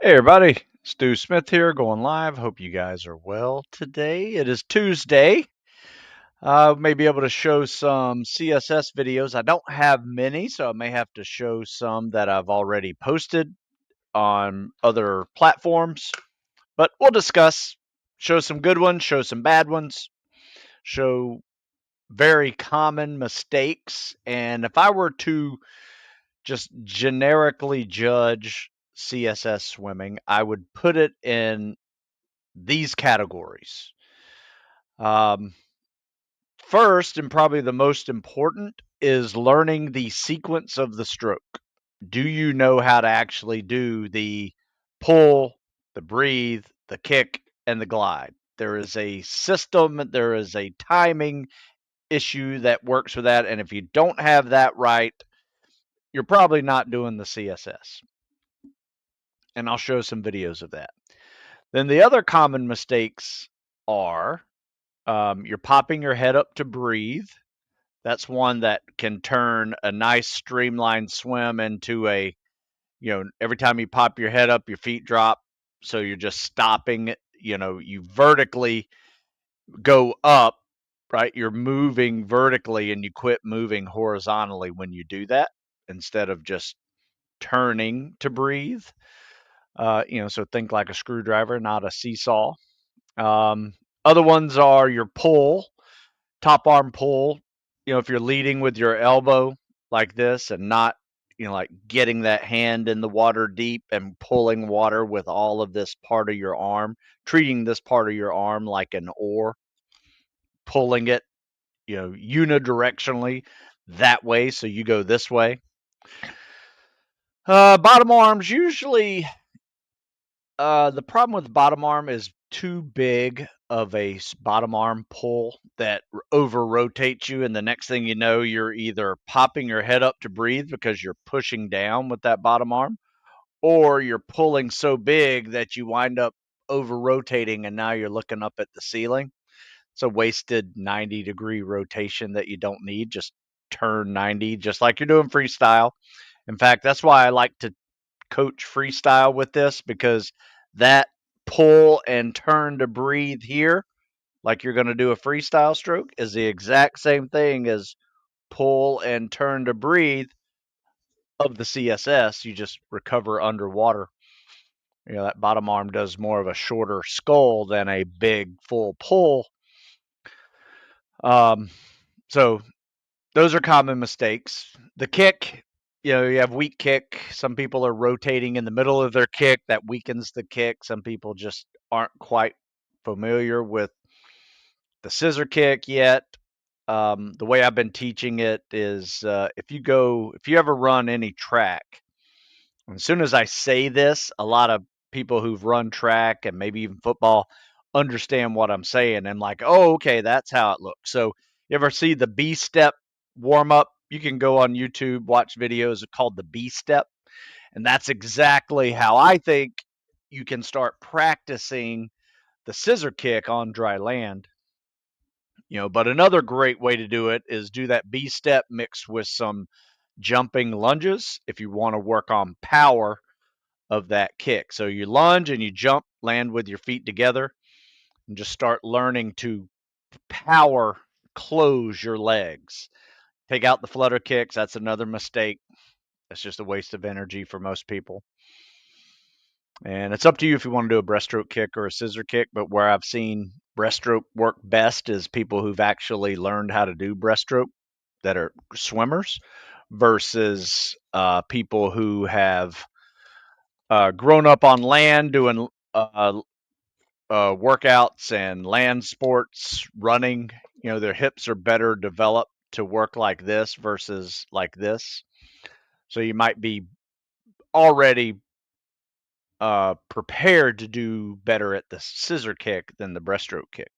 Hey everybody, Stu Smith here going live. Hope you guys are well today. It is Tuesday. May be able to show some CSS videos. I don't have many, so I may have to show some that I've already posted on other platforms. But we'll discuss, show some good ones, show some bad ones, show very common mistakes. And if I were to just generically judge CSS swimming, I would put it in these categories. Um, First, and probably the most important, is learning the sequence of the stroke. Do you know how to actually do the pull, the breathe, the kick, and the glide? There is a system, there is a timing issue that works with that. And if you don't have that right, you're probably not doing the CSS. And I'll show some videos of that. Then the other common mistakes are you're popping your head up to breathe. That's one that can turn a nice streamlined swim into a, every time you pop your head up, your feet drop. So you're just stopping, you vertically go up, right? You're moving vertically and you quit moving horizontally when you do that instead of just turning to breathe. So think like a screwdriver, not a seesaw. Um, Other ones are your pull, top arm pull. If you're leading with your elbow like this and not, like getting that hand in the water deep and pulling water with all of this part of your arm, treating this part of your arm like an oar, pulling it, unidirectionally that way. So you go this way. Bottom arms usually the problem with bottom arm is too big of a bottom arm pull that over rotates you, and the next thing you know, you're either popping your head up to breathe because you're pushing down with that bottom arm, or you're pulling so big that you wind up over rotating and now you're looking up at the ceiling. It's a wasted 90-degree rotation that you don't need. Just turn 90, just like you're doing freestyle. In fact, that's why I like to coach freestyle with this, because that pull and turn to breathe here, like you're going to do a freestyle stroke, is the exact same thing as pull and turn to breathe of the CSS. You just recover underwater. That bottom arm does more of a shorter skull than a big full pull. So those are common mistakes. The kick, you have weak kick. Some people are rotating in the middle of their kick. That weakens the kick. Some people just aren't quite familiar with the scissor kick yet. The way I've been teaching it is if you ever run any track, as soon as I say this, a lot of people who've run track and maybe even football understand what I'm saying and like, oh, okay, that's how it looks. So you ever see the B step warm up? You can go on YouTube, watch videos called the B step. And that's exactly how I think you can start practicing the scissor kick on dry land. But another great way to do it is do that B step mixed with some jumping lunges if you want to work on power of that kick. So you lunge and you jump, land with your feet together, and just start learning to power close your legs. Take out the flutter kicks. That's another mistake. That's just a waste of energy for most people. And it's up to you if you want to do a breaststroke kick or a scissor kick, but where I've seen breaststroke work best is people who've actually learned how to do breaststroke that are swimmers versus people who have grown up on land doing workouts and land sports, running. Their hips are better developed to work like this versus like this. So you might be already prepared to do better at the scissor kick than the breaststroke kick.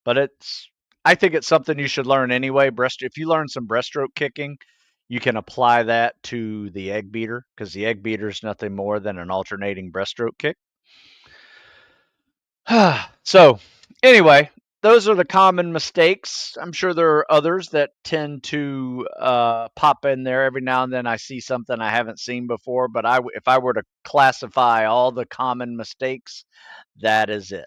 But I think it's something you should learn anyway. If you learn some breaststroke kicking, you can apply that to the egg beater, because the egg beater is nothing more than an alternating breaststroke kick. So anyway, those are the common mistakes. I'm sure there are others that tend to pop in there every now and then. I see something I haven't seen before, but if I were to classify all the common mistakes, that is it.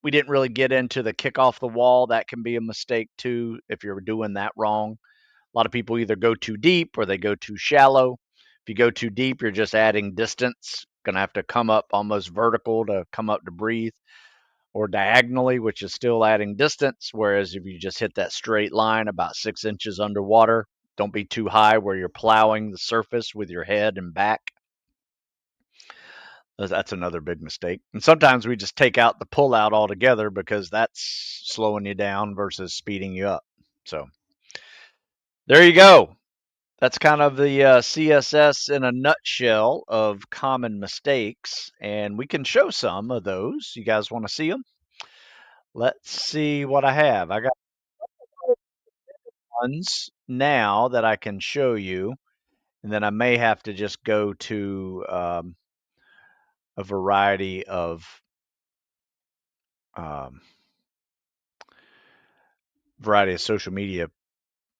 We didn't really get into the kick off the wall. That can be a mistake too if you're doing that wrong. A lot of people either go too deep or they go too shallow. If you go too deep, you're just adding distance. Going to have to come up almost vertical to come up to breathe, or diagonally, which is still adding distance. Whereas if you just hit that straight line about 6 inches underwater, don't be too high where you're plowing the surface with your head and back. That's another big mistake. And sometimes we just take out the pull out altogether because that's slowing you down versus speeding you up. So there you go. That's kind of the CSS in a nutshell of common mistakes. And we can show some of those. You guys want to see them? Let's see what I have. I got ones now that I can show you. And then I may have to just go to a um, variety of social media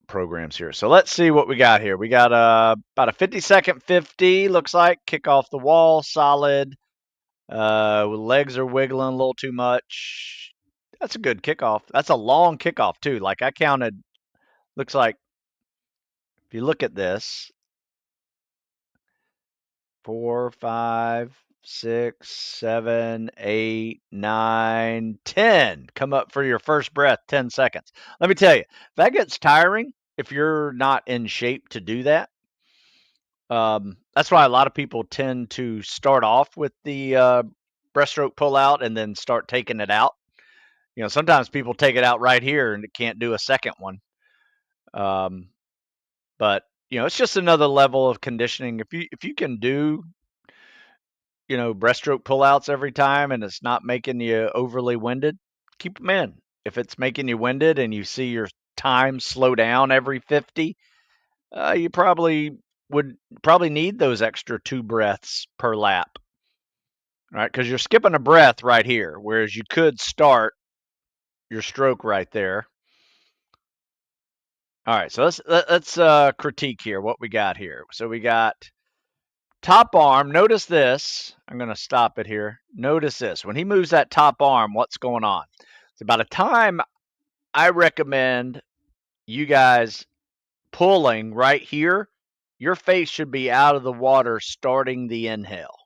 programs here. So let's see what we got here. We got about a 50-second 50, looks like. Kick off the wall, solid. Legs are wiggling a little too much. That's a good kickoff. That's a long kickoff, too. Like I counted, looks like, if you look at this, 4, 5, 6, 7, 8, 9, 10. Come up for your first breath, 10 seconds. Let me tell you, that gets tiring if you're not in shape to do that. That's why a lot of people tend to start off with the breaststroke pull out and then start taking it out. You know, sometimes people take it out right here and can't do a second one. But you know, it's just another level of conditioning. If you can do, you know, breaststroke pullouts every time and it's not making you overly winded, keep them in. If it's making you winded and you see your time slow down every 50, you would probably need those extra 2 breaths per lap, right? Because you're skipping a breath right here, whereas you could start your stroke right there. All right, so let's critique here what we got here. So we got top arm. Notice this. I'm going to stop it here. Notice this. When he moves that top arm, what's going on? So by the time I recommend you guys pulling right here, your face should be out of the water starting the inhale.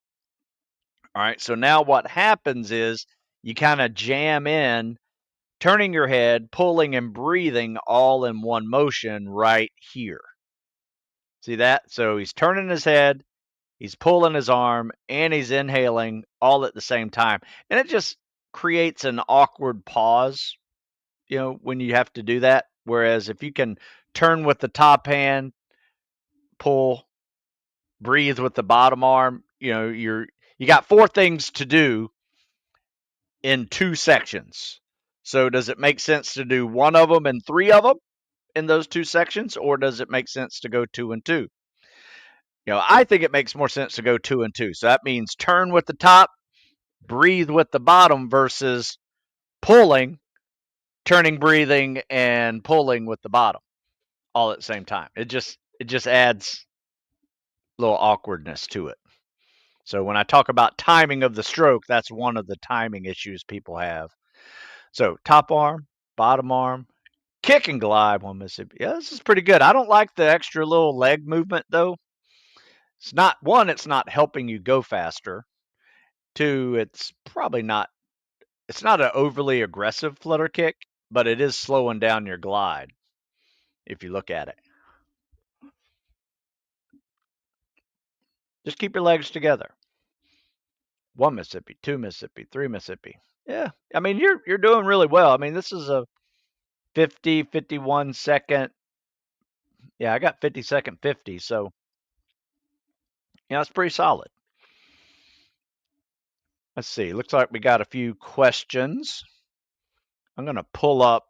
All right, so now what happens is you kind of jam in, turning your head, pulling and breathing all in one motion right here. See that? So he's turning his head, he's pulling his arm, and he's inhaling all at the same time. And it just creates an awkward pause, you know, when you have to do that. Whereas if you can turn with the top hand, pull, breathe with the bottom arm, you know, you got 4 things to do in 2 sections. So does it make sense to do 1 of them and 3 of them in those 2 sections, or does it make sense to go 2 and 2? You know, I think it makes more sense to go 2 and 2. So that means turn with the top, breathe with the bottom versus pulling, turning, breathing, and pulling with the bottom all at the same time. It just adds a little awkwardness to it. So when I talk about timing of the stroke, that's one of the timing issues people have. So top arm, bottom arm, kick and glide 1 Mississippi. Yeah, this is pretty good. I don't like the extra little leg movement though. It's not helping you go faster. 2, it's not an overly aggressive flutter kick, but it is slowing down your glide if you look at it. Just keep your legs together. 1 Mississippi, 2 Mississippi, 3 Mississippi. Yeah, I mean you're doing really well. I mean this is a 50, 51 second. Yeah, I got 50-second 50, so yeah, it's pretty solid. Let's see. Looks like we got a few questions. I'm going to pull up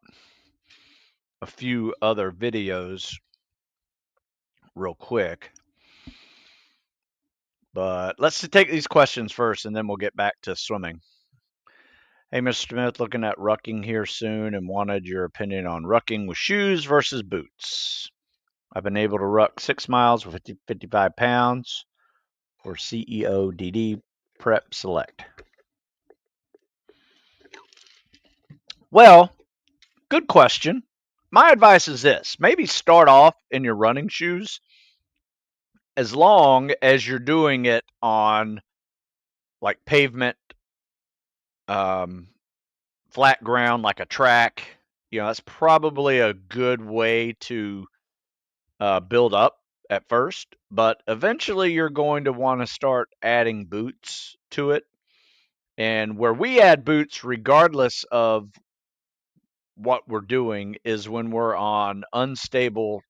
a few other videos real quick. But let's take these questions first and then we'll get back to swimming. Hey, Mr. Smith, looking at rucking here soon and wanted your opinion on rucking with shoes versus boots. I've been able to ruck 6 miles with 55 pounds for CEODD Prep Select. Well, good question. My advice is this: maybe start off in your running shoes as long as you're doing it on like pavement, um, flat ground, like a track. That's probably a good way to build up at first, but eventually you're going to want to start adding boots to it. And where we add boots, regardless of what we're doing, is when we're on unstable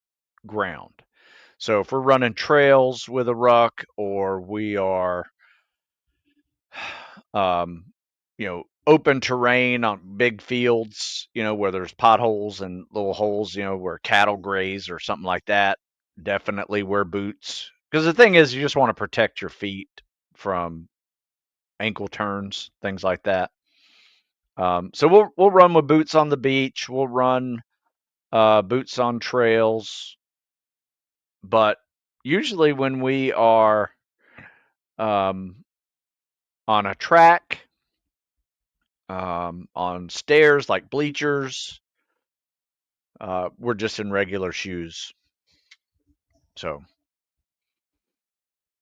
ground. So if we're running trails with a ruck, or we are, open terrain on big fields, where there's potholes and little holes, where cattle graze or something like that, definitely wear boots. Because the thing is, you just want to protect your feet from ankle turns, things like that. So we'll run with boots on the beach. We'll run boots on trails, but usually when we are um, on a track, on stairs like bleachers, we're just in regular shoes. So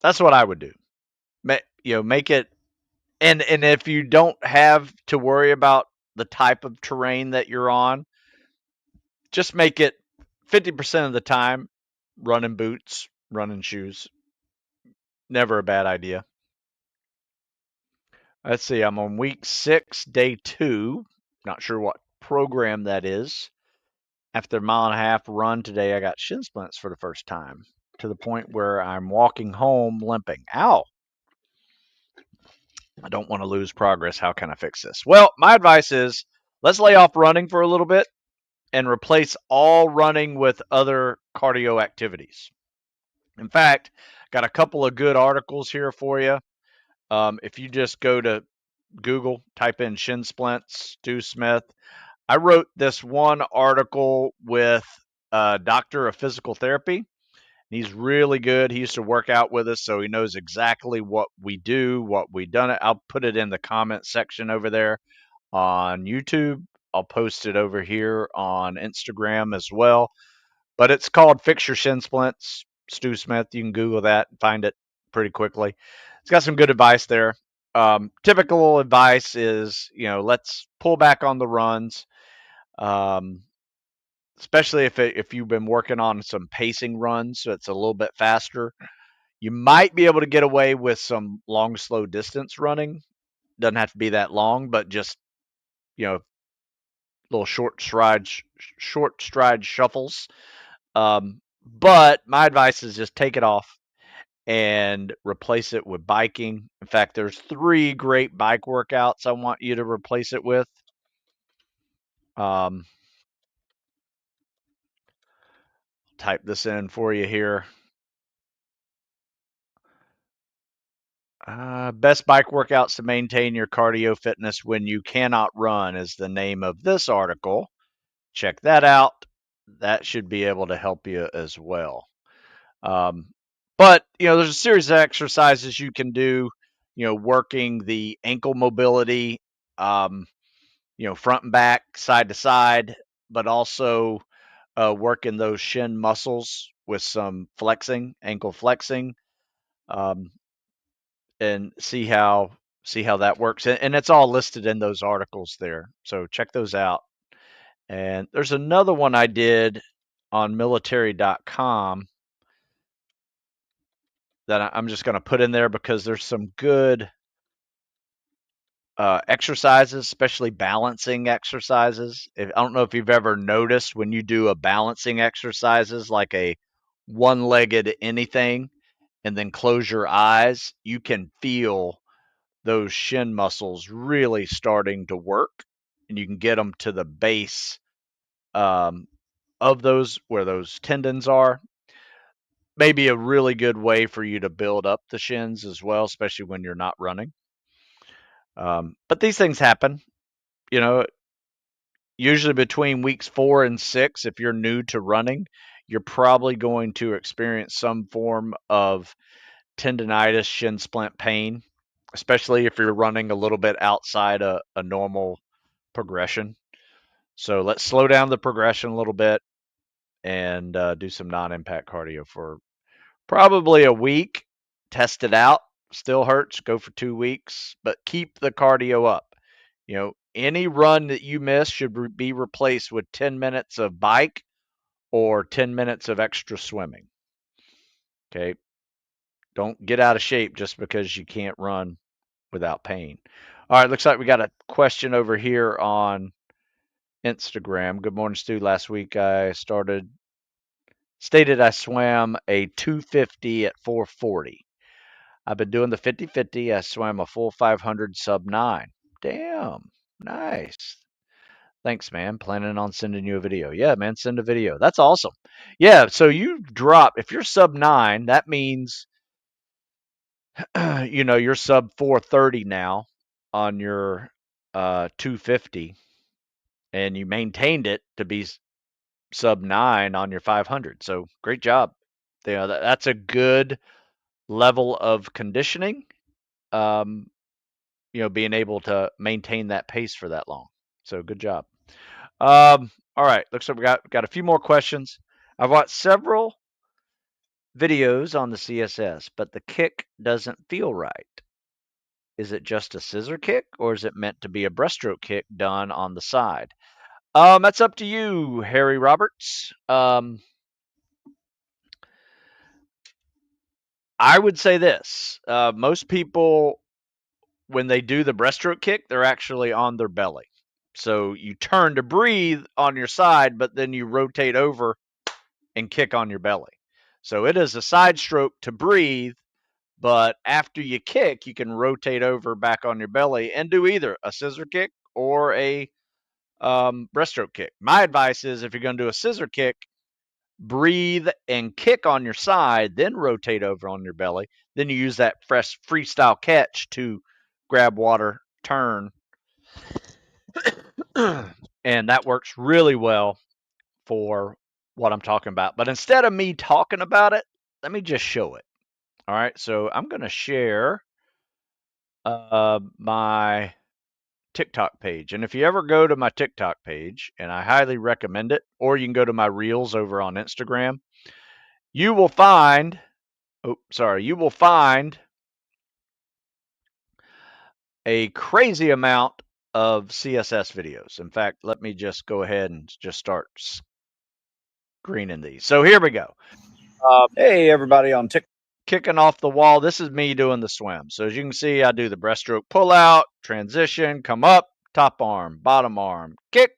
that's what I would do. Make it, and if you don't have to worry about the type of terrain that you're on, just make it 50% of the time running boots, running shoes. Never a bad idea. Let's see, I'm on week 6, day 2. Not sure what program that is. After a mile and a half run today, I got shin splints for the first time, to the point where I'm walking home limping. Ow! I don't want to lose progress. How can I fix this? Well, my advice is let's lay off running for a little bit and replace all running with other cardio activities. In fact, got a couple of good articles here for you. If you just go to Google, type in shin splints, Stu Smith. I wrote this one article with a doctor of physical therapy. He's really good. He used to work out with us, so he knows exactly what we do, what we done. I'll put it in the comment section over there on YouTube. I'll post it over here on Instagram as well. But it's called Fix Your Shin Splints, Stu Smith. You can Google that and find it pretty quickly. It's got some good advice there. Typical advice is, let's pull back on the runs, um, especially if you've been working on some pacing runs, so it's a little bit faster. You might be able to get away with some long, slow distance running. Doesn't have to be that long, but just little short stride shuffles. But my advice is just take it off and replace it with biking. In fact, there's 3 great bike workouts I want you to replace it with. Um, Type this in for you here. Best bike workouts to maintain your cardio fitness when you cannot run is the name of this article. Check that out. That should be able to help you as well. But there's a series of exercises you can do. Working the ankle mobility, front and back, side to side, but also working those shin muscles with some flexing, ankle flexing, um, and see how that works. And it's all listed in those articles there. So check those out. And there's another one I did on military.com that I'm just going to put in there because there's some good exercises, especially balancing exercises. I don't know if you've ever noticed when you do a balancing exercises, like a one-legged anything, and then close your eyes, you can feel those shin muscles really starting to work, and you can get them to the base um, of those where those tendons are. Maybe a really good way for you to build up the shins as well, especially when you're not running. But these things happen. you know, usually between weeks 4 and 6, if you're new to running, you're probably going to experience some form of tendonitis, shin splint pain, especially if you're running a little bit outside a normal progression. So let's slow down the progression a little bit and do some non-impact cardio for probably a week. Test it out. Still hurts, go for 2 weeks, but keep the cardio up. Any run that you miss should be replaced with 10 minutes of bike or 10 minutes of extra swimming. Okay. Don't get out of shape just because you can't run without pain. All right. Looks like we got a question over here on Instagram. Good morning, Stu. Last week I stated I swam a 250 at 440. I've been doing the 50-50. I swam a full 500 sub 9. Damn. Nice. Thanks, man. Planning on sending you a video. Yeah, man, send a video. That's awesome. Yeah, so you drop, if you're sub 9, that means, you're sub 430 now on your 250, and you maintained it to be sub 9 on your 500. So great job. That's a good level of conditioning. Being able to maintain that pace for that long. So good job. All right, looks like we got a few more questions. I've watched several videos on the CSS, but the kick doesn't feel right. Is it just a scissor kick, or is it meant to be a breaststroke kick done on the side? That's up to you, Harry Roberts. I would say this: most people, when they do the breaststroke kick, they're actually on their belly. So you turn to breathe on your side, but then you rotate over and kick on your belly. So it is a side stroke to breathe, but after you kick, you can rotate over back on your belly and do either a scissor kick or a breaststroke kick. My advice is if you're going to do a scissor kick, breathe and kick on your side, then rotate over on your belly. Then you use that fresh freestyle catch to grab water, turn, and that works really well for what I'm talking about. But instead of me talking about it, let me just show it. All right, so I'm going to share my TikTok page. And if you ever go to my TikTok page, and I highly recommend it, or you can go to my reels over on Instagram, you will find, you will find a crazy amount of CSS videos. In fact, let me just go ahead and just start screening these. So here we go. Hey, everybody on TikTok. Kicking off the wall. This is me doing the swim. So as you can see, I do the breaststroke pull out, transition, come up, top arm, bottom arm, kick,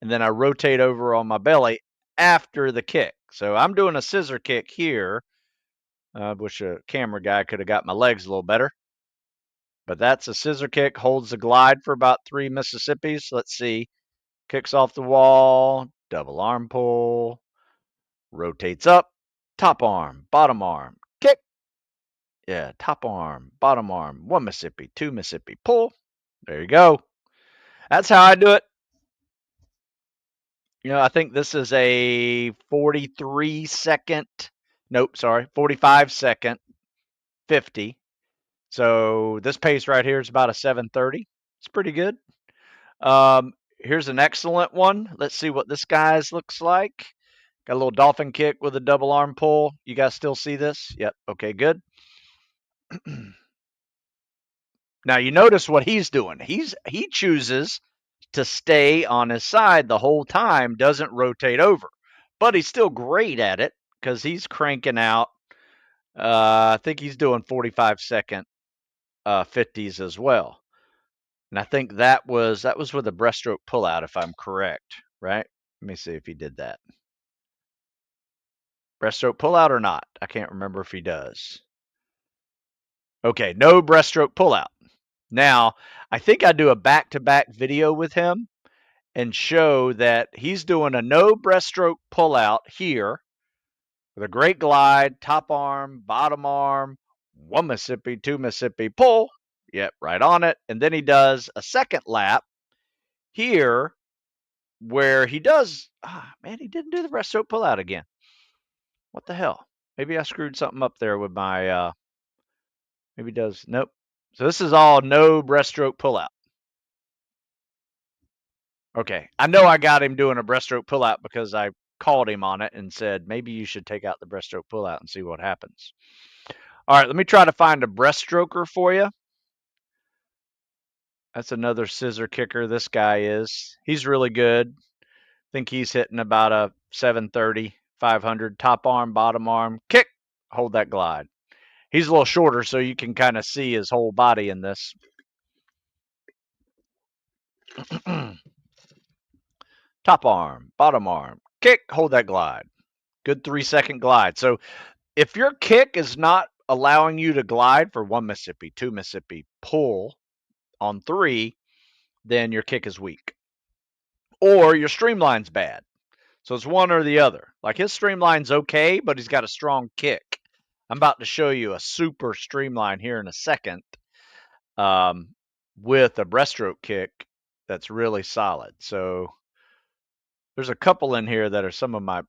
and then I rotate over on my belly after the kick. So I'm doing a scissor kick here. I wish a camera guy could have got my legs a little better. But that's a scissor kick, holds the glide for about 3 Mississippis. Let's see. Kicks off the wall, double arm pull, rotates up, top arm, bottom arm, kick. Yeah, top arm, bottom arm, 1 Mississippi, 2 Mississippi, pull. There you go. That's how I do it. I think this is a 45 second 50. So this pace right here is about a 7:30. It's pretty good. Here's an excellent one. Let's see what this guy's looks like. Got a little dolphin kick with a double arm pull. You guys still see this? Yep. Okay, good. Now you notice what he's doing. He chooses to stay on his side the whole time, doesn't rotate over, but he's still great at it because he's cranking out. I think he's doing 45 second 50s as well. And I think that was with a breaststroke pullout, if I'm correct, right? Let me see if he did that. Breaststroke pullout or not? I can't remember if he does. Okay, no breaststroke pullout. Now, I think I do a back-to-back video with him and show that he's doing a no breaststroke pullout here with a great glide, top arm, bottom arm, 1 Mississippi, 2 Mississippi, pull. Yep, right on it. And then he does a second lap here where he does, man, he didn't do the breaststroke pullout again. What the hell? Maybe I screwed something up there with my, maybe he does, nope. So this is all no breaststroke pullout. Okay, I know I got him doing a breaststroke pullout because I called him on it and said, maybe you should take out the breaststroke pullout and see what happens. All right, let me try to find a breaststroker for you. That's another scissor kicker. This guy is. He's really good. I think he's hitting about a 730, 500, top arm, bottom arm, kick, hold that glide. He's a little shorter, so you can kind of see his whole body in this. Top arm, bottom arm, kick, hold that glide. Good 3-second glide. So if your kick is not allowing you to glide for 1 Mississippi, 2 Mississippi, pull on 3, then your kick is weak. Or your streamline's bad. So it's one or the other. Like his streamline's okay, but he's got a strong kick. I'm about to show you a super streamline here in a second with a breaststroke kick that's really solid. So there's a couple in here that are some of my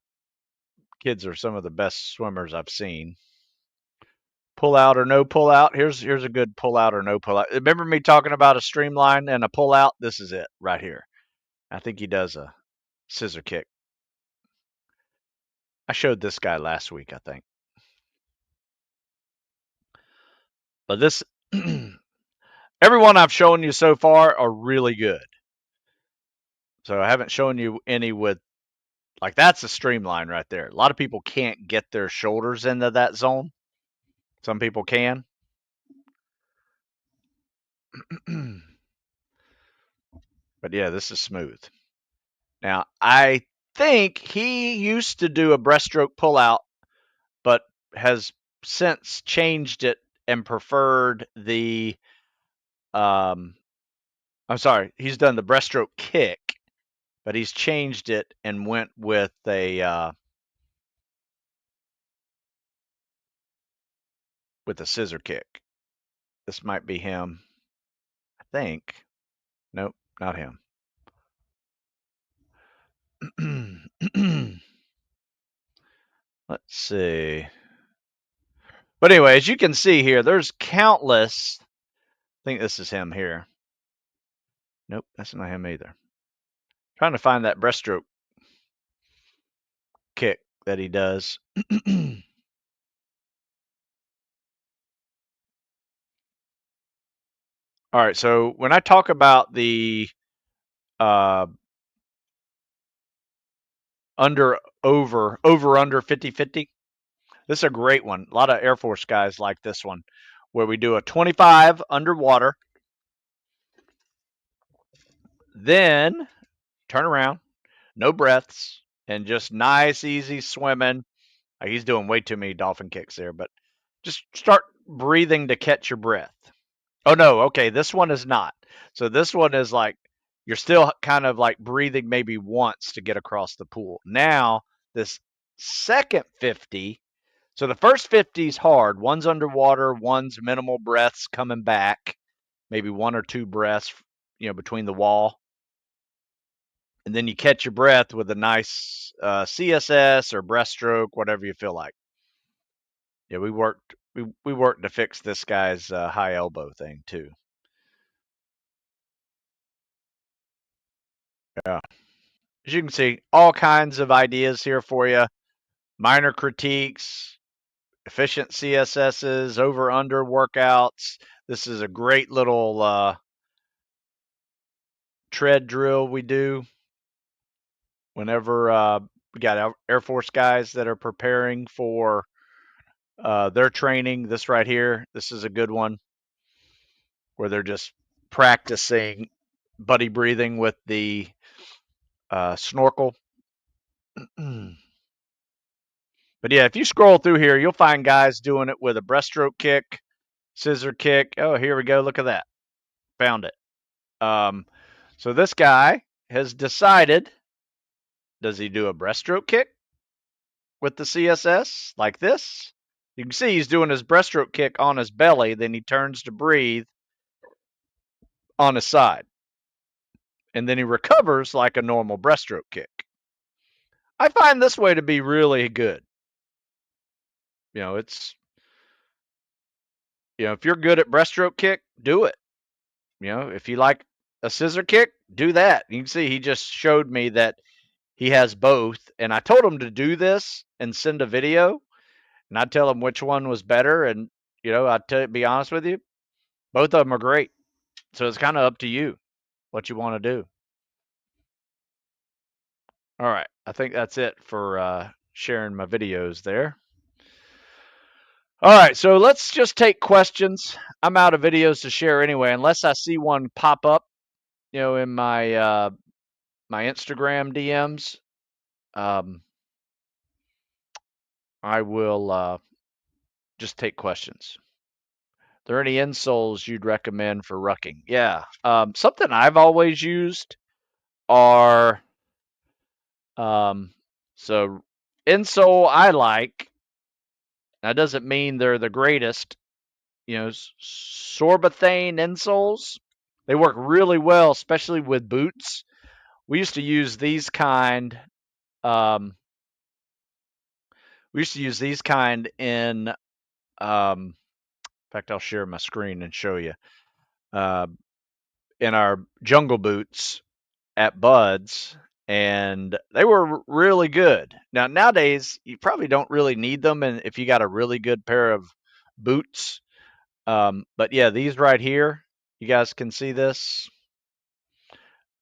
kids are some of the best swimmers I've seen. Pull out or no pull out. Here's a good pull out or no pull out. Remember me talking about a streamline and a pull out? This is it right here. I think he does a scissor kick. I showed this guy last week, I think. But this everyone I've shown you so far are really good. So I haven't shown you any with like that's a streamline right there. A lot of people can't get their shoulders into that zone. Some people can. But yeah, this is smooth. Now, I think he used to do a breaststroke pullout, but has since changed it and preferred the I'm sorry, he's done the breaststroke kick, but he's changed it and went with a scissor kick. This might be him. I think. Nope, not him. Let's see. But anyway, as you can see here, there's countless. I think this is him here. Nope, that's not him either. Trying to find that breaststroke kick that he does. All right, so when I talk about the under 50-50, this is a great one. A lot of Air Force guys like this one, where we do a 25 underwater, then turn around, no breaths, and just nice, easy swimming. He's doing way too many dolphin kicks there, but just start breathing to catch your breath. Oh, no. Okay. This one is not. So this one is like you're still kind of like breathing maybe once to get across the pool. Now, this second 50. So the first 50 is hard. One's underwater, one's minimal breaths coming back, maybe 1 or 2 breaths, between the wall. And then you catch your breath with a nice CSS or breaststroke, whatever you feel like. Yeah, we worked to fix this guy's high elbow thing too. Yeah. As you can see, all kinds of ideas here for you. Minor critiques, efficient CSSs, over under workouts. This is a great little tread drill we do whenever we got Air Force guys that are preparing for their training. This right here, this is a good one where they're just practicing buddy breathing with the snorkel. But yeah, if you scroll through here, you'll find guys doing it with a breaststroke kick, scissor kick. Oh, here we go. Look at that. Found it. So this guy has decided, does he do a breaststroke kick with the CSS like this? You can see he's doing his breaststroke kick on his belly. Then he turns to breathe on his side. and then he recovers like a normal breaststroke kick. I find this way to be really good. It's if you're good at breaststroke kick, do it. If you like a scissor kick, do that. You can see he just showed me that he has both, and I told him to do this and send a video, and I'd tell him which one was better, and be honest with you, both of them are great. So it's kind of up to you what you want to do. All right, I think that's it for sharing my videos there. All right, so let's just take questions. I'm out of videos to share anyway, unless I see one pop up, in my Instagram DMs. I will just take questions. Are there any insoles you'd recommend for rucking? Yeah, something I've always used are so insole I like. That doesn't mean they're the greatest. Sorbothane insoles. They work really well, especially with boots. We used to use these kind. Um, we used to use these kind in fact, I'll share my screen and show you. Uh, in our jungle boots at Buds, and they were really good. Now, nowadays, you probably don't really need them, and if you got a really good pair of boots. But yeah, these right here, you guys can see this.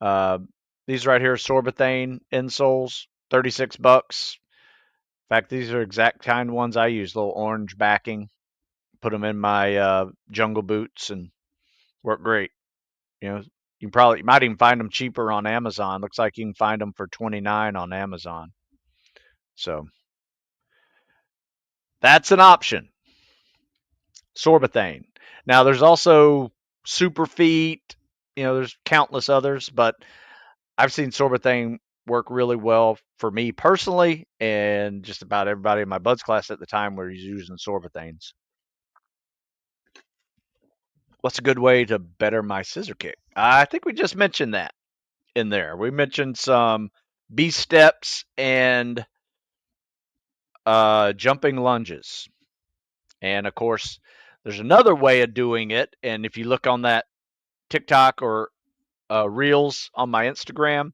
Uh, these right here, Sorbothane insoles, $36. In fact, these are exact kind ones I use. Little orange backing. Put them in my jungle boots and work great. You might even find them cheaper on Amazon. Looks like you can find them for 29 on Amazon. So that's an option. Sorbothane. Now there's also Super Feet. There's countless others, but I've seen Sorbothane work really well for me personally, and just about everybody in my buds class at the time were using Sorbothanes. What's a good way to better my scissor kick? I think we just mentioned that in there. We mentioned some B steps and jumping lunges. And of course, there's another way of doing it. And if you look on that TikTok or Reels on my Instagram,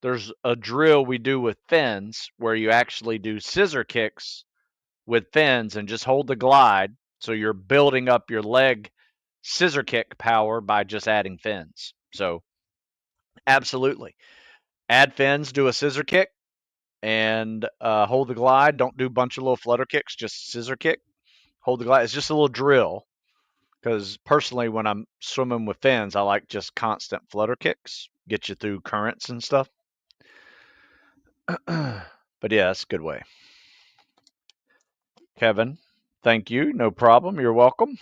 there's a drill we do with fins where you actually do scissor kicks with fins and just hold the glide. So you're building up your leg scissor kick power by just adding fins. So, absolutely. Add fins, do a scissor kick, and hold the glide. Don't do a bunch of little flutter kicks, just scissor kick. Hold the glide. It's just a little drill. Because personally, when I'm swimming with fins, I like just constant flutter kicks, get you through currents and stuff. But yeah, that's a good way. Kevin, thank you. No problem. You're welcome.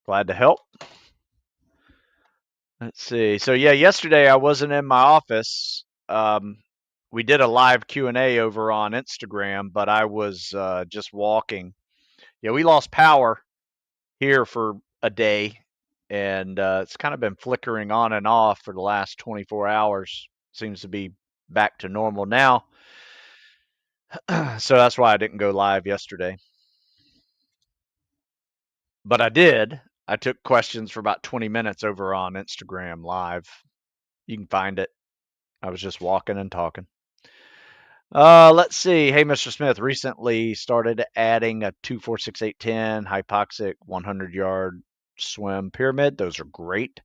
Glad to help. Let's see. So yeah, yesterday I wasn't in my office. We did a live Q&A over on Instagram, but I was just walking. Yeah, we lost power here for a day, and it's kind of been flickering on and off for the last 24 hours. Seems to be back to normal now. So that's why I didn't go live yesterday. But I did. I took questions for about 20 minutes over on Instagram live. You can find it. I was just walking and talking. Let's see. Hey, Mr. Smith, recently started adding a 2, 4, 6, 8, 10 hypoxic 100-yard swim pyramid. Those are great.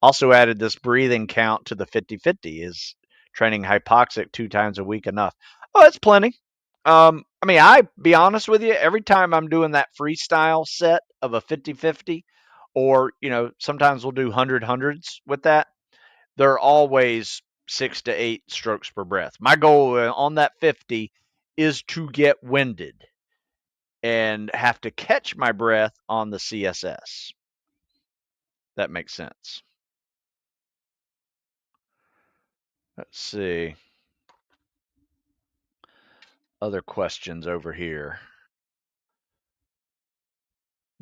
Also added this breathing count to the 50-50. Is training hypoxic 2 times a week enough? Oh, that's plenty. I be honest with you, every time I'm doing that freestyle set of a 50-50, or sometimes we'll do 100 hundreds with that, they're always 6 to 8 strokes per breath. My goal on that 50 is to get winded and have to catch my breath on the CSS. That makes sense. Let's see. Other questions over here.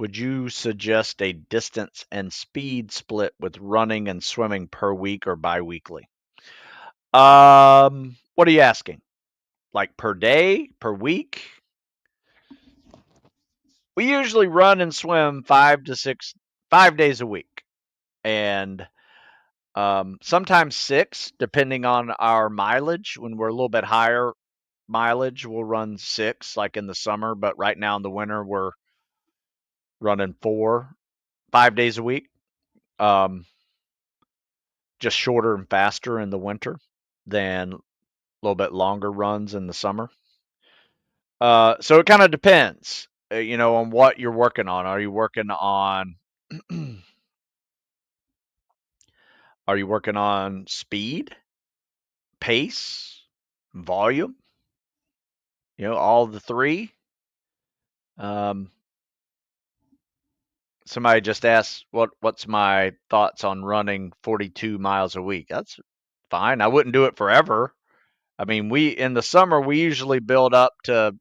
would you suggest a distance and speed split with running and swimming per week or biweekly? What are you asking? Like per day, per week? We usually run and swim 5 days a week, and sometimes 6, depending on our mileage. When we're a little bit higher mileage, we'll run 6, like in the summer. But right now in the winter, we're running 4, 5 days a week. Um, just shorter and faster in the winter than a little bit longer runs in the summer. So it kind of depends, on what you're working on. Are you working on are you working on speed, pace, volume? All the three. Um, Somebody just asked what's my thoughts on running 42 miles a week. That's fine. I wouldn't do it forever. I mean, we in the summer we usually build up to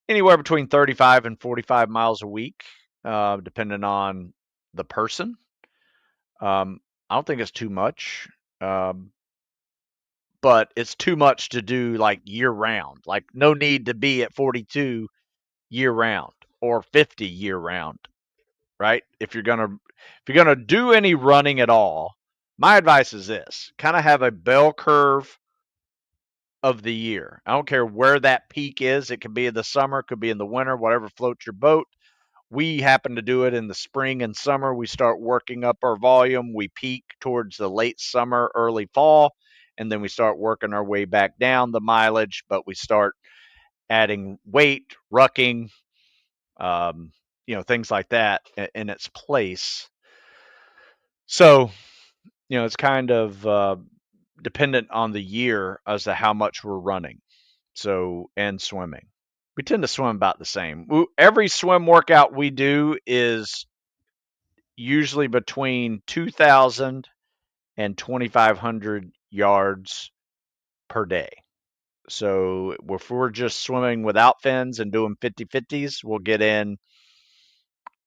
anywhere between 35 and 45 miles a week, depending on the person. I don't think it's too much, um, but it's too much to do like year round. Like, no need to be at 42 year round or 50 year round, right? If you're gonna do any running at all, my advice is this: kind of have a bell curve of the year. I don't care where that peak is. It could be in the summer, it could be in the winter, whatever floats your boat. We happen to do it in the spring and summer. We start working up our volume. We peak towards the late summer, early fall, and then we start working our way back down the mileage, but we start adding weight, rucking, things like that in its place. So, it's kind of dependent on the year as to how much we're running. So, and swimming. We tend to swim about the same. Every swim workout we do is usually between 2,000 and 2,500 yards per day. So if we're just swimming without fins and doing 50-50s, we'll get in,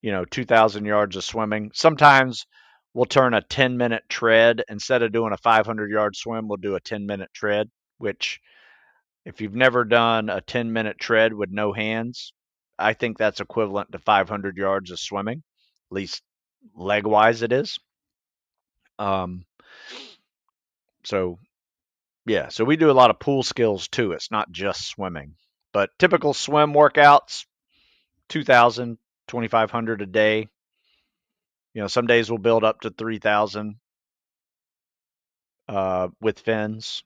2,000 yards of swimming. Sometimes we'll turn a 10-minute tread. Instead of doing a 500-yard swim, we'll do a 10-minute tread, which, if you've never done a 10-minute tread with no hands, I think that's equivalent to 500 yards of swimming, at least leg wise it is. Um, so yeah, so we do a lot of pool skills too. It's not just swimming, but typical swim workouts, 2,000, 2,500 a day. Some days we'll build up to 3,000 with fins.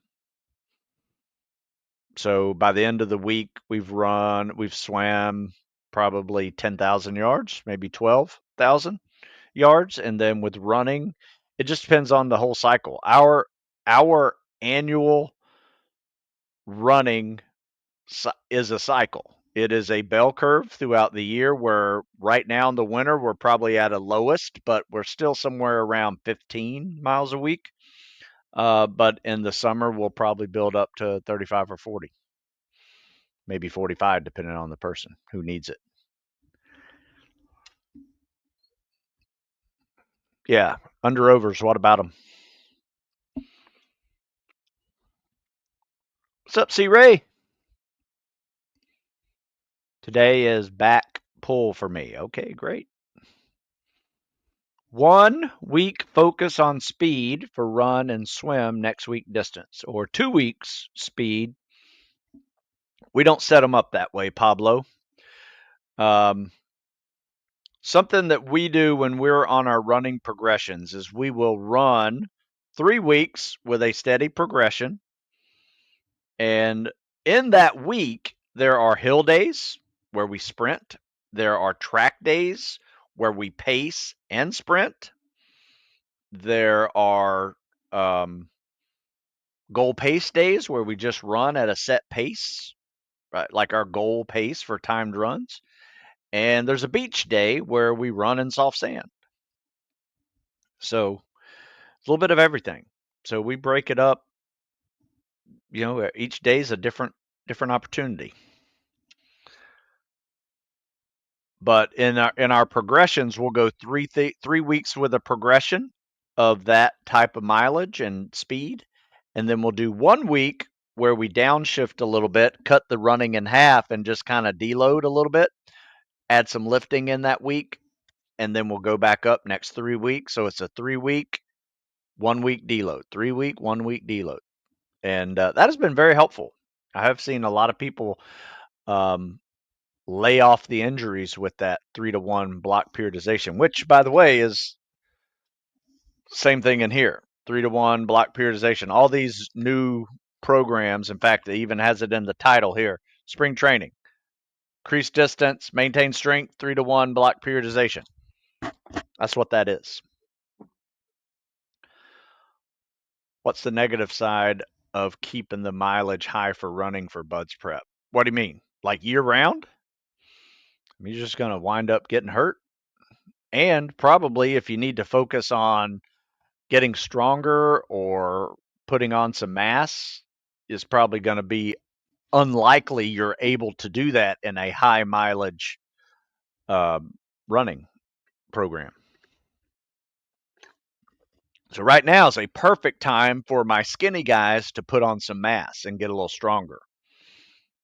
So by the end of the week, we've swam probably 10,000 yards, maybe 12,000 yards. And then with running, it just depends on the whole cycle. Our annual running is a cycle. It is a bell curve throughout the year, where right now in the winter we're probably at a lowest, but we're still somewhere around 15 miles a week. But in the summer we'll probably build up to 35 or 40, maybe 45, depending on the person who needs it. Yeah, under overs. What about them? What's up, C Ray? Today is back pull for me. Okay, great. 1 week focus on speed for run and swim, next week distance, or 2 weeks speed. We don't set them up that way, Pablo. Um, Something that we do when we're on our running progressions is we will run 3 weeks with a steady progression. And in that week, there are hill days where we sprint, there are track days where we pace and sprint, there are goal pace days where we just run at a set pace, right? Like our goal pace for timed runs. And there's a beach day where we run in soft sand. So a little bit of everything. So we break it up. Each day is a different opportunity. But in our progressions, we'll go 3 weeks with a progression of that type of mileage and speed, and then we'll do 1 week where we downshift a little bit, cut the running in half, and just kind of deload a little bit, add some lifting in that week, and then we'll go back up next 3 weeks. So it's a 3 week, 1 week deload, 3 week, 1 week deload, and that has been very helpful. I have seen a lot of people um, lay off the injuries with that 3-to-1 block periodization, which, by the way, is same thing in here. 3-to-1 block periodization. All these new programs, in fact, it even has it in the title here: spring training, increase distance, maintain strength, 3-to-1 block periodization. That's what that is. What's the negative side of keeping the mileage high for running for Buds Prep? What do you mean? Like year round? You're just going to wind up getting hurt. And probably if you need to focus on getting stronger or putting on some mass, is probably going to be unlikely you're able to do that in a high mileage uh, running program. So right now is a perfect time for my skinny guys to put on some mass and get a little stronger.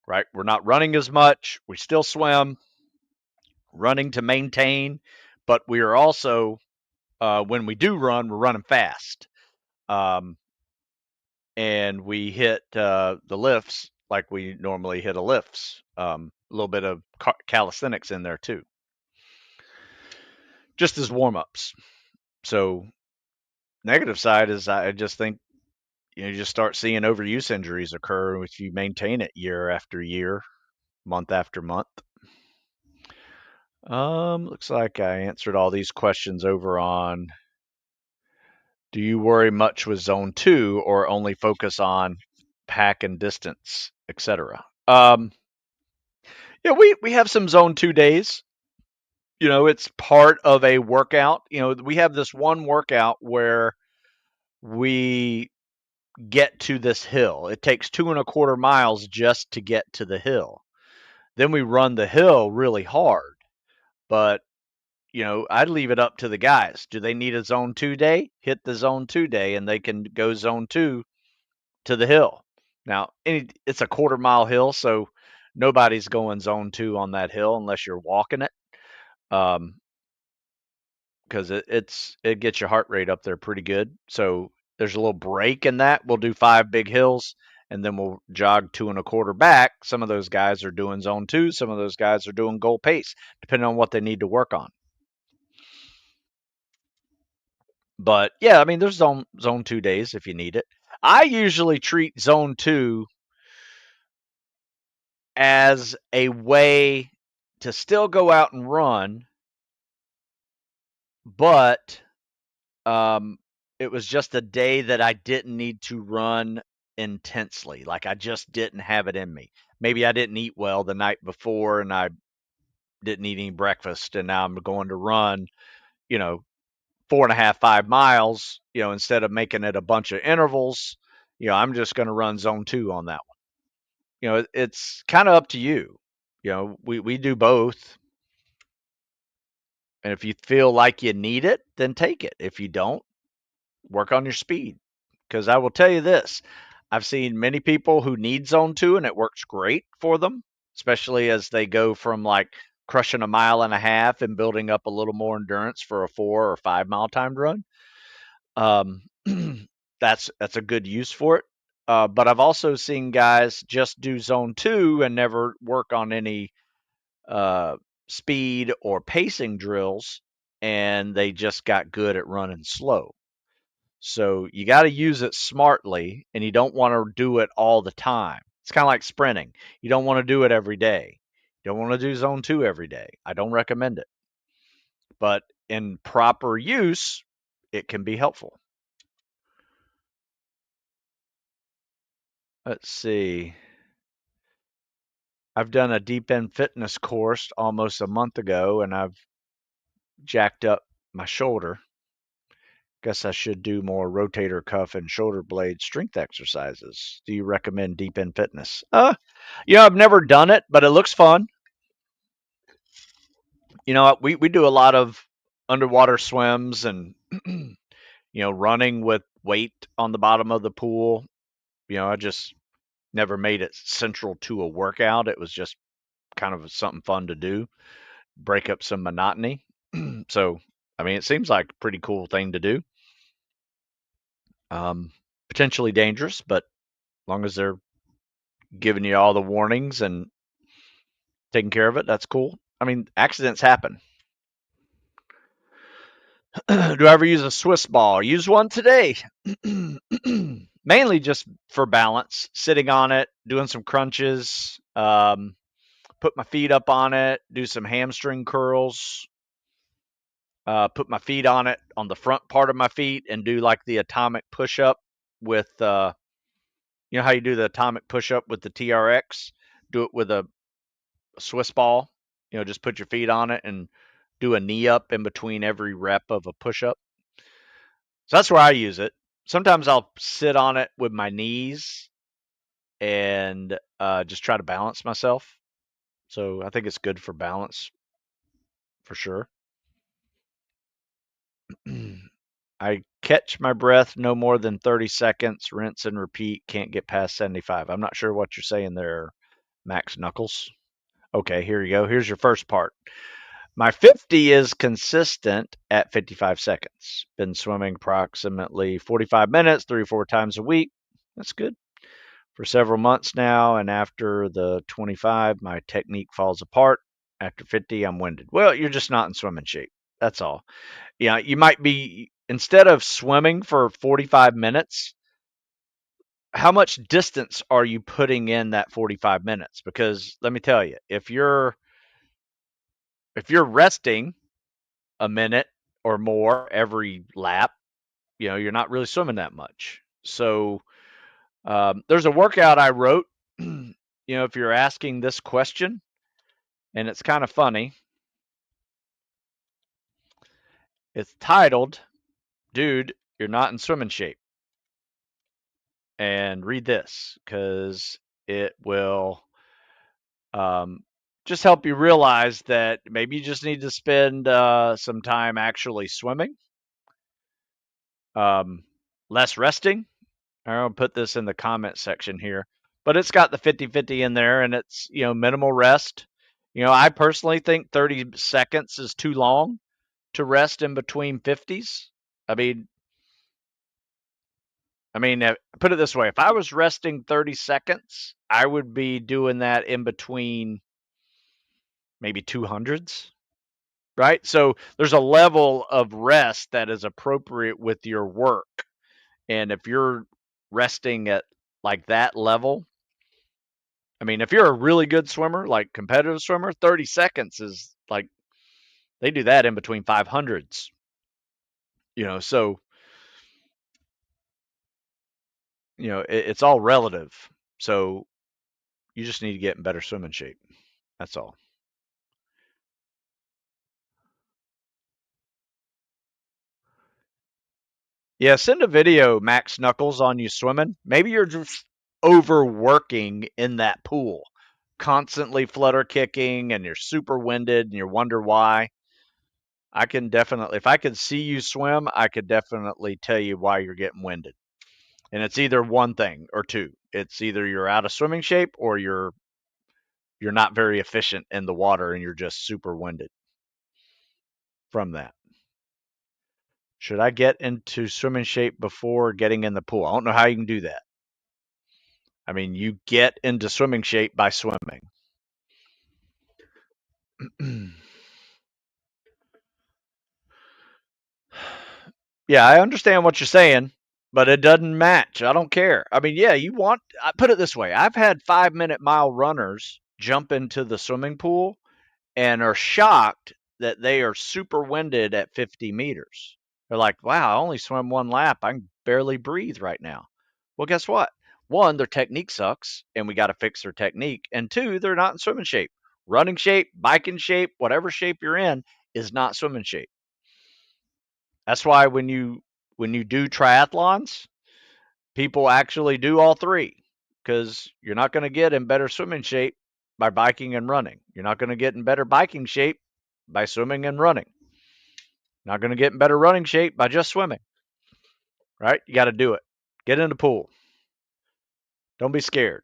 Right? We're not running as much. We still swim, running to maintain, but we are also, when we do run, we're running fast. And we hit the lifts like we normally hit a lifts. A little bit of calisthenics in there too, just as warm ups. So negative side is I just think you just start seeing overuse injuries occur if you maintain it year after year, month after month. Looks like I answered all these questions over on. Do you worry much with zone 2 or only focus on pack and distance, etc.? Yeah, we have some zone 2 days. It's part of a workout. We have this one workout where we get to this hill. It takes 2.25 miles just to get to the hill. Then we run the hill really hard. But, I'd leave it up to the guys. Do they need a zone 2 day? Hit the zone 2 day and they can go zone 2 to the hill. Now, it's a 1/4 mile hill, so nobody's going zone 2 on that hill unless you're walking it. Because it gets your heart rate up there pretty good. So there's a little break in that. We'll do 5 big hills and then we'll jog 2.25 back. Some of those guys are doing zone 2. Some of those guys are doing goal pace, depending on what they need to work on. But yeah, I mean, there's zone 2 days if you need it. I usually treat zone 2 as a way to still go out and run, but it was just a day that I didn't need to run intensely. Like I just didn't have it in me. Maybe I didn't eat well the night before and I didn't eat any breakfast, and now I'm going to run, 4.5, 5 miles, instead of making it a bunch of intervals. I'm just going to run zone 2 on that one. It's kind of up to you. We do both. And if you feel like you need it, then take it. If you don't, work on your speed. Because I will tell you this, I've seen many people who need zone 2 and it works great for them, especially as they go from like crushing 1.5 miles and building up a little more endurance for a 4 or 5 mile timed run. Um, that's a good use for it. But I've also seen guys just do zone 2 and never work on any speed or pacing drills, and they just got good at running slow. So you got to use it smartly, and you don't want to do it all the time. It's kind of like sprinting. You don't want to do it every day. You don't want to do zone 2 every day. I don't recommend it. But in proper use, it can be helpful. Let's see. I've done a deep end fitness course almost a month ago, and I've jacked up my shoulder. Guess I should do more rotator cuff and shoulder blade strength exercises. Do you recommend deep end fitness? I've never done it, but it looks fun. You know, we do a lot of underwater swims and running with weight on the bottom of the pool. I just never made it central to a workout. It was just kind of something fun to do, break up some monotony. So, I mean, it seems like a pretty cool thing to do. Potentially dangerous, but as long as they're giving you all the warnings and taking care of it, that's cool. I mean, accidents happen. Do I ever use a Swiss ball? Use one today. Mainly just for balance, sitting on it, doing some crunches, put my feet up on it, do some hamstring curls, put my feet on it on the front part of my feet and do like the atomic push up with, you know how you do the atomic push up with the TRX? Do it with a Swiss ball. Just put your feet on it and do a knee up in between every rep of a push up. So that's where I use it. Sometimes I'll sit on it with my knees and just try to balance myself. So I think it's good for balance for sure. I catch my breath no more than 30 seconds, rinse and repeat, can't get past 75. I'm not sure what you're saying there, Max Knuckles. Okay, here you go. Here's your first part. My 50 is consistent at 55 seconds. Been swimming approximately 45 minutes, 3 or 4 times a week. That's good. For several months now, and after the 25, my technique falls apart. After 50, I'm winded. Well, you're just not in swimming shape. That's all. You might be, instead of swimming for 45 minutes, how much distance are you putting in that 45 minutes? Because let me tell you, if you're resting a minute or more every lap, you're not really swimming that much. So there's a workout I wrote. If you're asking this question, and it's kind of funny, it's titled, "Dude, You're Not in Swimming Shape." And read this because it will just help you realize that maybe you just need to spend some time actually swimming, less resting. I'll put this in the comment section here, but it's got the 50-50 in there, and it's minimal rest. I personally think 30 seconds is too long to rest in between 50s. I mean, put it this way: if I was resting 30 seconds, I would be doing that in between maybe 200s, right? So there's a level of rest that is appropriate with your work. And if you're resting at like that level, I mean, if you're a really good swimmer, like competitive swimmer, 30 seconds is like they do that in between 500s, so, it's all relative. So you just need to get in better swimming shape. That's all. Yeah, send a video, Max Knuckles, on you swimming. Maybe you're just overworking in that pool, constantly flutter kicking, and you're super winded and you wonder why. I can definitely, if I could see you swim, I could definitely tell you why you're getting winded. And it's either one thing or two. It's either you're out of swimming shape or you're not very efficient in the water and you're just super winded from that. Should I get into swimming shape before getting in the pool? I don't know how you can do that. I mean, you get into swimming shape by swimming. Yeah, I understand what you're saying, but it doesn't match. I don't care. I mean, yeah, I put it this way: I've had 5 minute mile runners jump into the swimming pool and are shocked that they are super winded at 50 meters. They're like, wow, I only swam one lap. I can barely breathe right now. Well, guess what? One, their technique sucks, and we got to fix their technique. And two, they're not in swimming shape. Running shape, biking shape, whatever shape you're in is not swimming shape. That's why when you do triathlons, people actually do all three because you're not going to get in better swimming shape by biking and running. You're not going to get in better biking shape by swimming and running. Not going to get in better running shape by just swimming, right? You got to do it. Get in the pool. Don't be scared.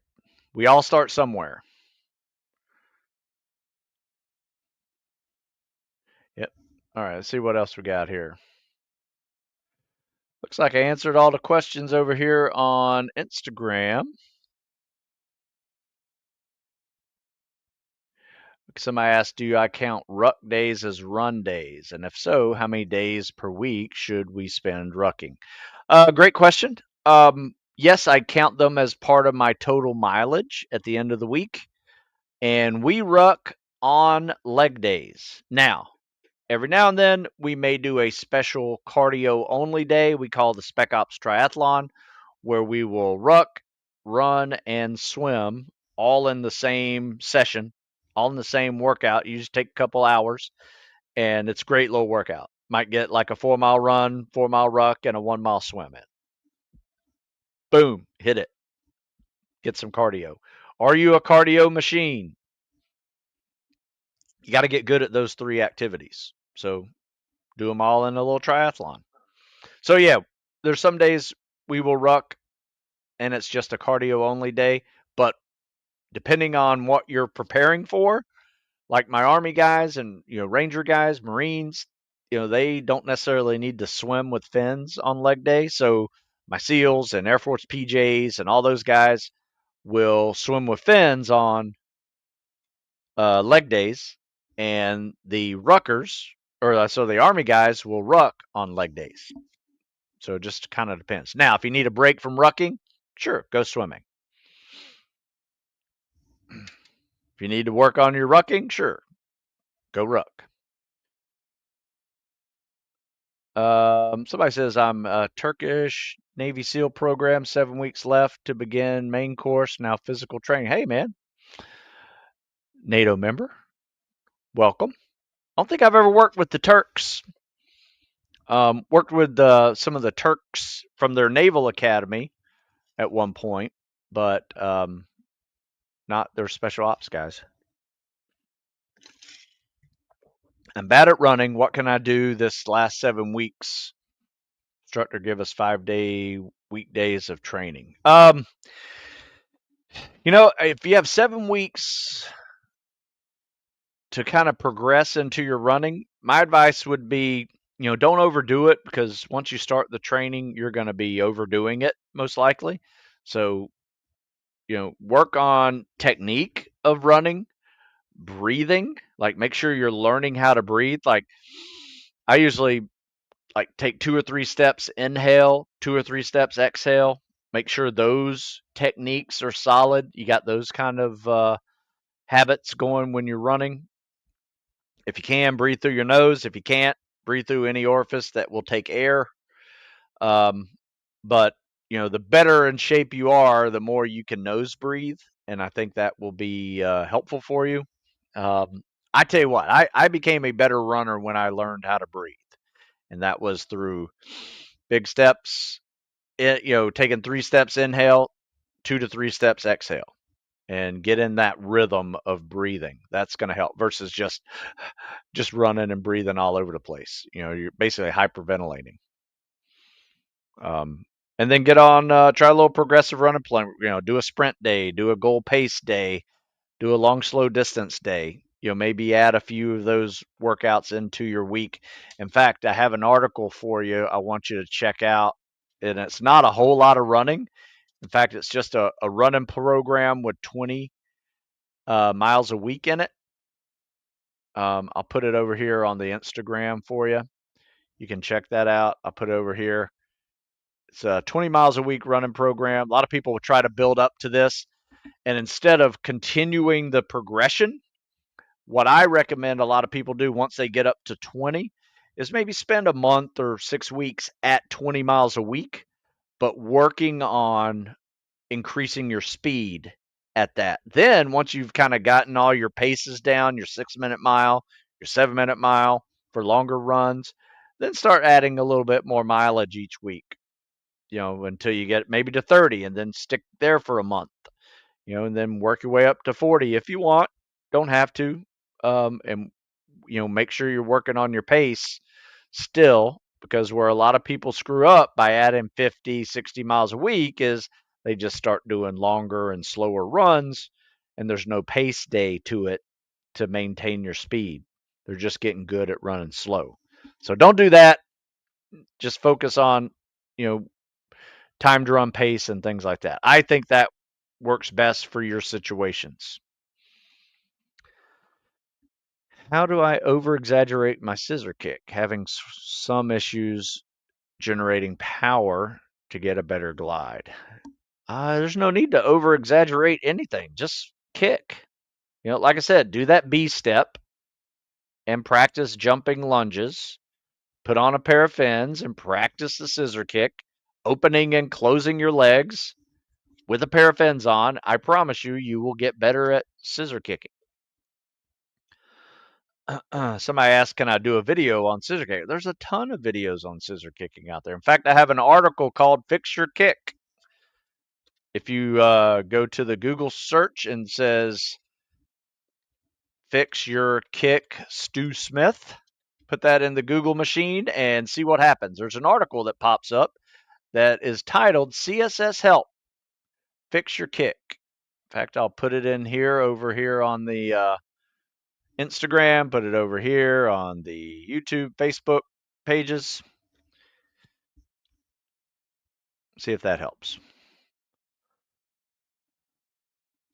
We all start somewhere. Yep. All right, let's see what else we got here. Looks like I answered all the questions over here on Instagram. Somebody asked, do I count ruck days as run days? And if so, how many days per week should we spend rucking? Great question. Yes, I count them as part of my total mileage at the end of the week. And we ruck on leg days. Now, every now and then, we may do a special cardio only day we call the Spec Ops Triathlon, where we will ruck, run, and swim all in the same session, all in the same workout. You just take a couple hours, and it's a great little workout. Might get like a 4 mile run, 4 mile ruck, and a 1 mile swim in. Boom, hit it. Get some cardio. Are you a cardio machine? You got to get good at those three activities. So do them all in a little triathlon. So yeah, there's some days we will ruck and it's just a cardio only day, but depending on what you're preparing for, like my Army guys and Ranger guys, Marines, they don't necessarily need to swim with fins on leg day. So my SEALs and Air Force PJs and all those guys will swim with fins on leg days, and the ruckers, or so the Army guys will ruck on leg days. So it just kind of depends. Now, if you need a break from rucking, sure, go swimming. If you need to work on your rucking, sure, go ruck. Somebody says I'm a Turkish Navy SEAL program, 7 weeks left to begin main course, now physical training. Hey, man, NATO member, welcome. I don't think I've ever worked with the Turks. Worked with some of the Turks from their naval academy at one point, but not their special ops guys. I'm bad at running. What can I do this last 7 weeks? Instructor give us 5-day weekdays of training. If you have 7 weeks to kind of progress into your running, my advice would be, don't overdo it, because once you start the training, you're going to be overdoing it most likely. So, work on technique of running, breathing, like make sure you're learning how to breathe. Like I usually take 2 or 3 steps inhale, 2 or 3 steps exhale. Make sure those techniques are solid. You got those kind of habits going when you're running. If you can, breathe through your nose. If you can't, breathe through any orifice that will take air. But the better in shape you are, the more you can nose breathe, and I think that will be helpful for you. I tell you what, I became a better runner when I learned how to breathe, and that was through big steps. Taking 3 steps inhale, 2 to 3 steps exhale, and get in that rhythm of breathing. That's going to help versus just running and breathing all over the place. You're basically hyperventilating. And then get on, try a little progressive running plan. Do a sprint day, do a goal pace day, do a long, slow distance day. Maybe add a few of those workouts into your week. In fact, I have an article for you I want you to check out, and it's not a whole lot of running. In fact, it's just a running program with 20 miles a week in it. I'll put it over here on the Instagram for you. You can check that out. I'll put it over here. It's a 20 miles a week running program. A lot of people will try to build up to this, and instead of continuing the progression, what I recommend a lot of people do once they get up to 20 is maybe spend a month or 6 weeks at 20 miles a week, but working on increasing your speed at that. Then once you've kind of gotten all your paces down, your 6-minute mile, your 7-minute mile for longer runs, then start adding a little bit more mileage each week, until you get maybe to 30, and then stick there for a month, and then work your way up to 40 if you want. Don't have to. And make sure you're working on your pace still, because where a lot of people screw up by adding 50, 60 miles a week is they just start doing longer and slower runs, and there's no pace day to it to maintain your speed. They're just getting good at running slow. So don't do that. Just focus on, you know, time to run pace and things like that. I think that works best for your situations. How do I over exaggerate my scissor kick? Having some issues generating power to get a better glide. There's no need to over exaggerate anything. Just kick. Like I said, do that B step and practice jumping lunges. Put on a pair of fins and practice the scissor kick, opening and closing your legs with a pair of fins on. I promise you, you will get better at scissor kicking. Somebody asked, can I do a video on scissor kicking? There's a ton of videos on scissor kicking out there. In fact, I have an article called Fix Your Kick. If you go to the Google search and says Fix Your Kick Stu Smith, put that in the Google machine and see what happens. There's an article that pops up that is titled CSS Help, Fix Your Kick. In fact, I'll put it in here over here on the Instagram, put it over here on the YouTube, Facebook pages. See if that helps.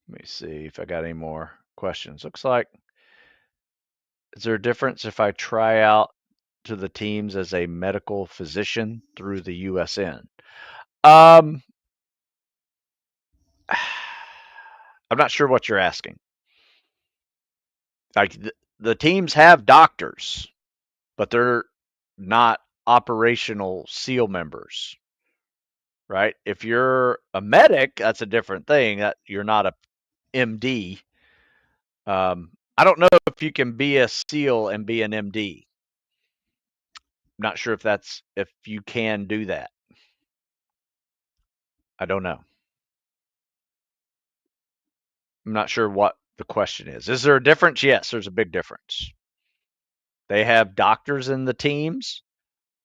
Let me see if I got any more questions. Looks like, is there a difference if I try out to the teams as a medical physician through the USN? I'm not sure what you're asking. Like the teams have doctors, but they're not operational SEAL members, right? If you're a medic, that's a different thing. That you're not a MD. I don't know if you can be a SEAL and be an MD. I'm not sure if you can do that. I don't know. I'm not sure what the question is. Is there a difference? Yes, there's a big difference. They have doctors in the teams,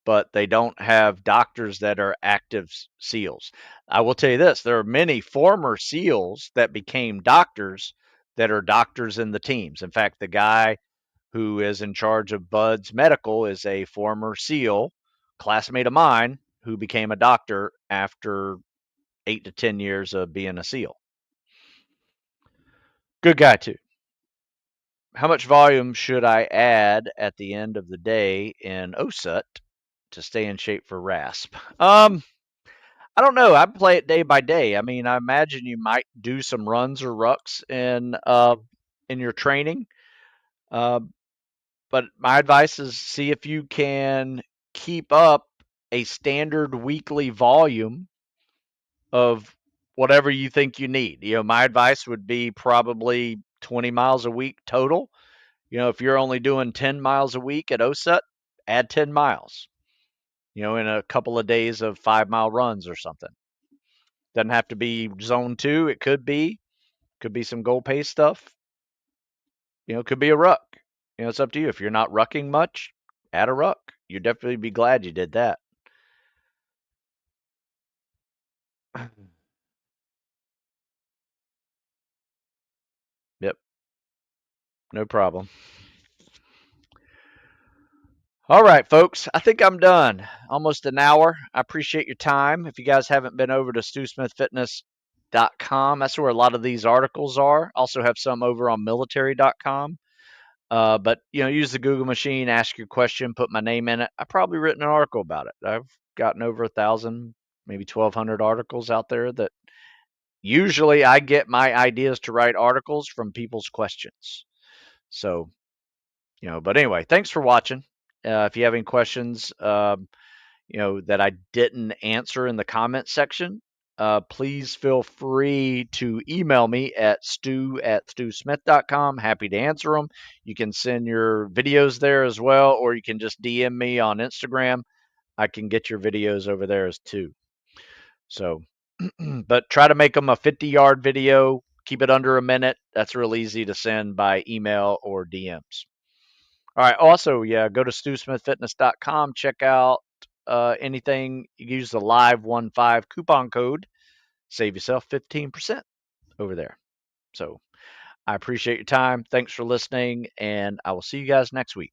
but they don't have doctors that are active SEALs. I will tell you this, there are many former SEALs that became doctors that are doctors in the teams. In fact, the guy who is in charge of Bud's Medical is a former SEAL, classmate of mine, who became a doctor after 8 to 10 years of being a SEAL. Good guy, too. How much volume should I add at the end of the day in OSUT to stay in shape for RASP? I don't know. I play it day by day. I mean, I imagine you might do some runs or rucks in your training. Uh, but my advice is see if you can keep up a standard weekly volume of whatever you think you need. My advice would be probably 20 miles a week total. If you're only doing 10 miles a week at OSUT, add 10 miles, in a couple of days of 5-mile runs or something. Doesn't have to be zone 2. It could be some goal pace stuff. It could be a ruck. It's up to you. If you're not rucking much, add a ruck. You'd definitely be glad you did that. Yep. No problem. All right, folks. I think I'm done. Almost an hour. I appreciate your time. If you guys haven't been over to StuSmithFitness.com, that's where a lot of these articles are. Also have some over on military.com. But use the Google machine, ask your question, put my name in it. I've probably written an article about it. I've gotten over 1,000, maybe 1,200 articles out there that usually I get my ideas to write articles from people's questions. So, but anyway, thanks for watching. If you have any questions, that I didn't answer in the comment section, please feel free to email me at stu@stusmith.com. Happy to answer them. You can send your videos there as well, or you can just DM me on Instagram. I can get your videos over there as too. So, but try to make them a 50-yard video. Keep it under a minute. That's real easy to send by email or DMs. All right. Also, yeah, go to stewsmithfitness.com. Check out anything. Use the live15 coupon code. Save yourself 15% over there. So I appreciate your time. Thanks for listening, and I will see you guys next week.